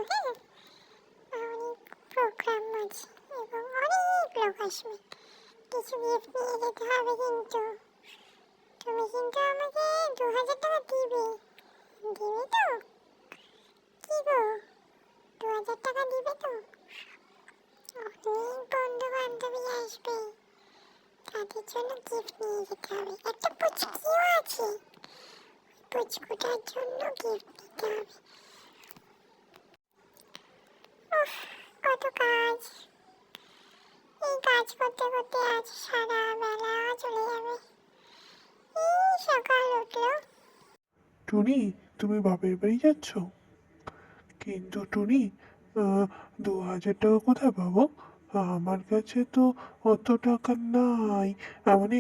হ্যাঁ, অনেক প্রোগ্রাম আছে এবং অনেক লোক আসবে। কিছু গিফট নিয়ে যেতে হবে কিন্তু। তুমি কিন্তু আমাকে 2000 টাকা দিবে। দিবে তো? কি গো, 2000 টাকা দিবে তো? অনেক বন্ধু বান্ধবী আসবে, তাদের জন্য গিফট নিয়ে যেতে হবে। একটা পুচকিও আছে, পুচকুটার জন্য গিফট নিতে হবে। উফ, কত কাজ! এই কাজ করতে করতে আজ সারা বেলা চলে যাবে। এই সকাল উঠলো। টুনি, তুমি বাপের বাড়ি যাচ্ছ? কিন্তু টুনি, 2000 টাকা কোথায় পাবো? আমার কাছে তো অত টাকা নাই। মানে